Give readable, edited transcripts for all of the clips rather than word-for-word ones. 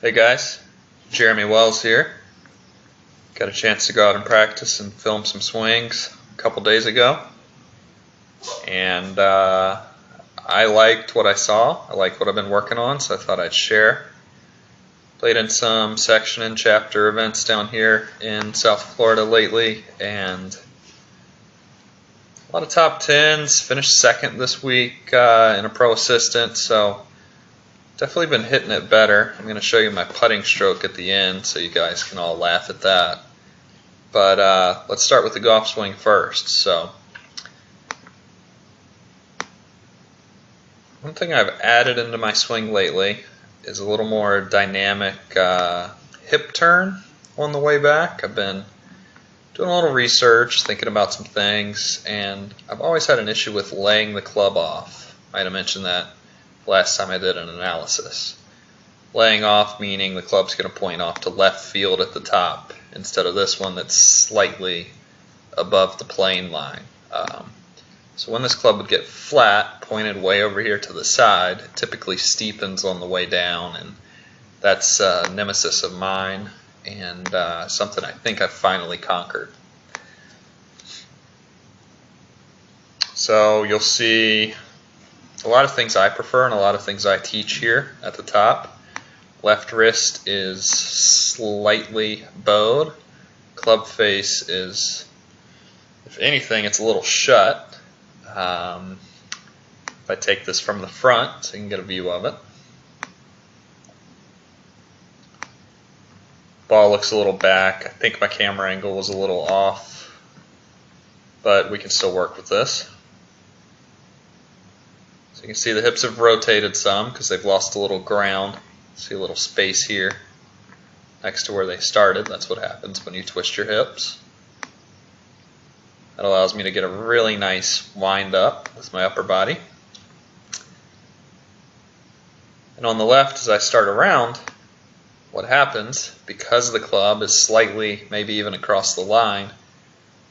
Hey guys, Jeremy Wells here. Got a chance to go out and practice and film some swings a couple days ago, and I liked what I saw. I like what I've been working on, so I thought I'd share. Played in some section and chapter events down here in South Florida lately, and a lot of top tens. Finished second this week in a pro assistant, so definitely been hitting it better. I'm going to show you my putting stroke at the end so you guys can all laugh at that. But let's start with the golf swing first. So one thing I've added into my swing lately is a little more dynamic hip turn on the way back. I've been doing a little research, thinking about some things, and I've always had an issue with laying the club off. I might have mentioned that last time I did an analysis. Laying off meaning the club's going to point off to left field at the top instead of this one that's slightly above the plane line. So when this club would get flat, pointed way over here to the side, it typically steepens on the way down, and that's a nemesis of mine and something I think I've finally conquered. So you'll see a lot of things I prefer and a lot of things I teach here at the top. Left wrist is slightly bowed. Club face is, if anything, it's a little shut. If I take this from the front so you can get a view of it. Ball looks a little back. I think my camera angle was a little off, but we can still work with this. So you can see the hips have rotated some because they've lost a little ground. See a little space here next to where they started. That's what happens when you twist your hips. That allows me to get a really nice wind up with my upper body. And on the left, as I start around, what happens, because the club is slightly, maybe even across the line,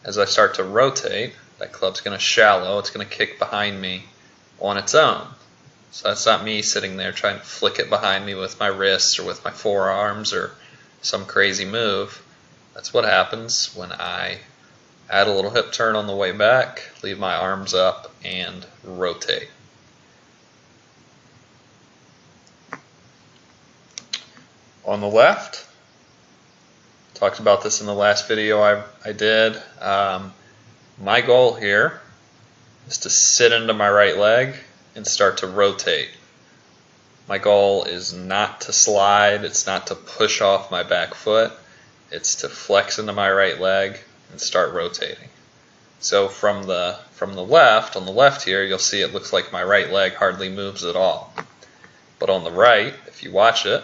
as I start to rotate, that club's going to shallow. It's going to kick behind me on its own. So that's not me sitting there trying to flick it behind me with my wrists or with my forearms or some crazy move. That's what happens when I add a little hip turn on the way back, leave my arms up, and rotate. On the left, talked about this in the last video I did. My goal here is to sit into my right leg and start to rotate. My goal is not to slide, it's not to push off my back foot, it's to flex into my right leg and start rotating. So from the left, on the left here, you'll see it looks like my right leg hardly moves at all. But on the right, if you watch it,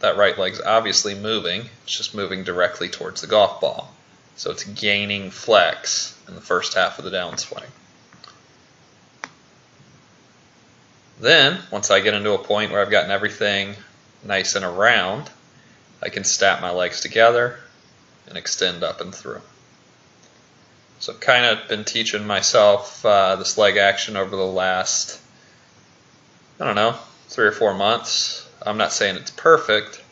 that right leg's obviously moving, it's just moving directly towards the golf ball. So it's gaining flex in the first half of the downswing. Then, once I get into a point where I've gotten everything nice and around, I can snap my legs together and extend up and through. So I've kind of been teaching myself this leg action over the last, I don't know, 3 or 4 months. I'm not saying it's perfect,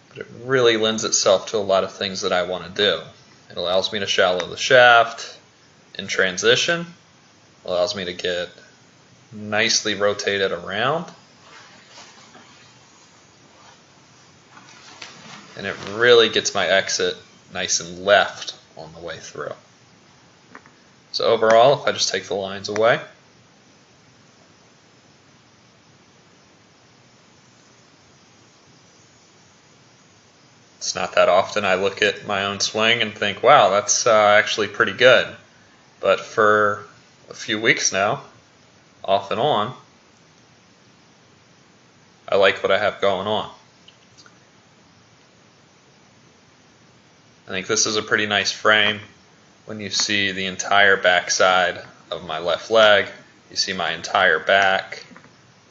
but it really lends itself to a lot of things that I want to do. It allows me to shallow the shaft in transition, it allows me to get nicely rotated around, and it really gets my exit nice and left on the way through. So overall, if I just take the lines away, it's not that often I look at my own swing and think, wow, that's actually pretty good. But for a few weeks now, off and on, I like what I have going on. I think this is a pretty nice frame when you see the entire backside of my left leg. You see my entire back.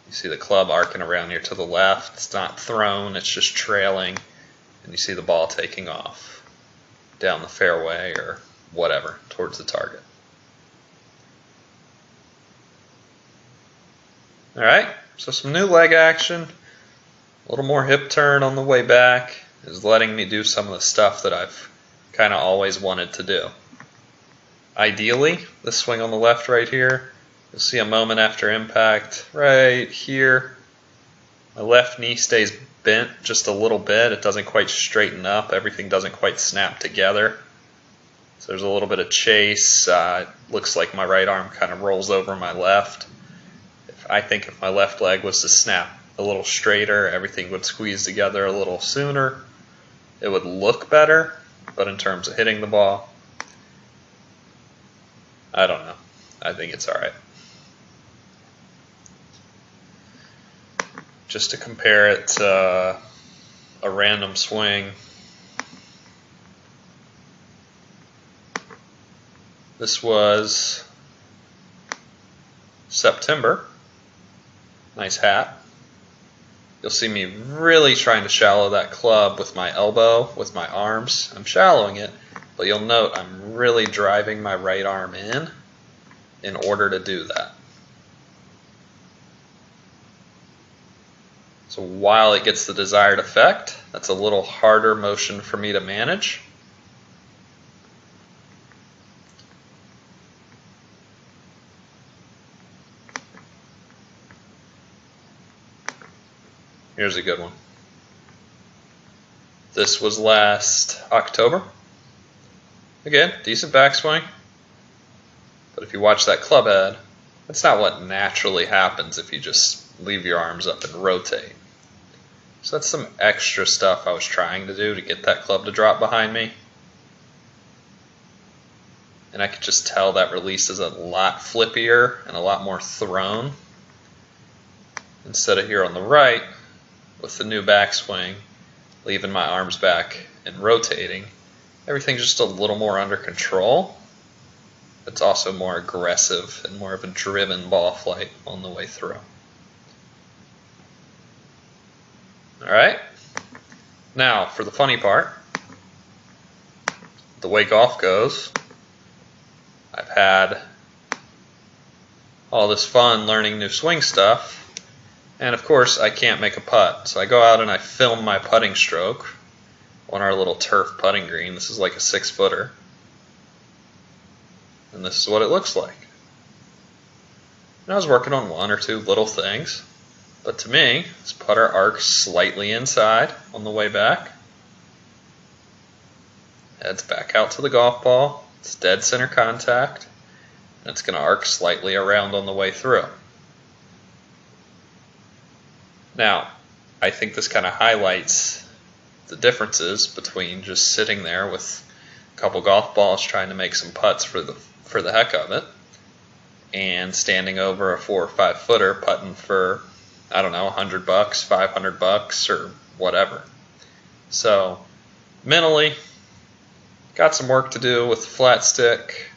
You see the club arcing around here to the left. It's not thrown, it's just trailing. And you see the ball taking off down the fairway or whatever, towards the target. Alright, so some new leg action, A little more hip turn on the way back is letting me do some of the stuff that I've kind of always wanted to do. Ideally, this swing on the left right here, you'll see a moment after impact right here. My left knee stays bent just a little bit. It doesn't quite straighten up. Everything doesn't quite snap together. So there's a little bit of chase. It looks like my right arm kind of rolls over my left. I think if my left leg was to snap a little straighter, everything would squeeze together a little sooner. It would look better, but in terms of hitting the ball, I don't know. I think it's alright. Just to compare it to a random swing, this was September. Nice hat. You'll see me really trying to shallow that club with my elbow, with my arms. I'm shallowing it, but you'll note I'm really driving my right arm in order to do that. So while it gets the desired effect, that's a little harder motion for me to manage. Here's a good one. This was last October. Again, decent backswing. But if you watch that club head, that's not what naturally happens if you just leave your arms up and rotate. So that's some extra stuff I was trying to do to get that club to drop behind me. And I could just tell that release is a lot flippier and a lot more thrown. Instead of here on the right, with the new backswing, leaving my arms back and rotating, everything's just a little more under control. It's also more aggressive and more of a driven ball flight on the way through. Alright, now for the funny part, the way golf goes, I've had all this fun learning new swing stuff. And of course, I can't make a putt. So I go out and I film my putting stroke on our little turf putting green. This is like a 6-footer. And this is what it looks like. And I was working on one or two little things. But to me, this putter arcs slightly inside on the way back. Heads back out to the golf ball. It's dead center contact. And it's going to arc slightly around on the way through. Now, I think this kind of highlights the differences between just sitting there with a couple golf balls trying to make some putts for the heck of it, and standing over a 4 or 5 footer putting for, I don't know, $100, $500, or whatever. So, mentally, got some work to do with the flat stick.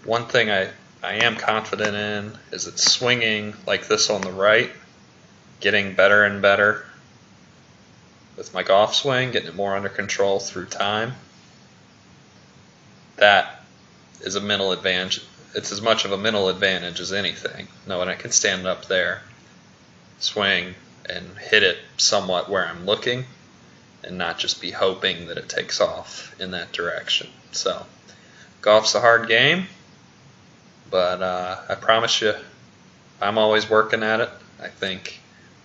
One thing I am confident in is that swinging like this on the right, getting better and better with my golf swing, getting it more under control through time. That is a mental advantage. It's as much of a mental advantage as anything, knowing I can stand up there, swing, and hit it somewhat where I'm looking, and not just be hoping that it takes off in that direction. So, golf's a hard game. But I promise you, I'm always working at it. I think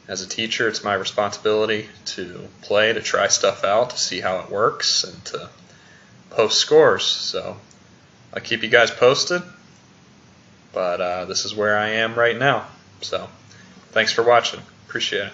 as a teacher, it's my responsibility to play, to try stuff out, to see how it works, and to post scores. So I'll keep you guys posted. But this is where I am right now. So thanks for watching. Appreciate it.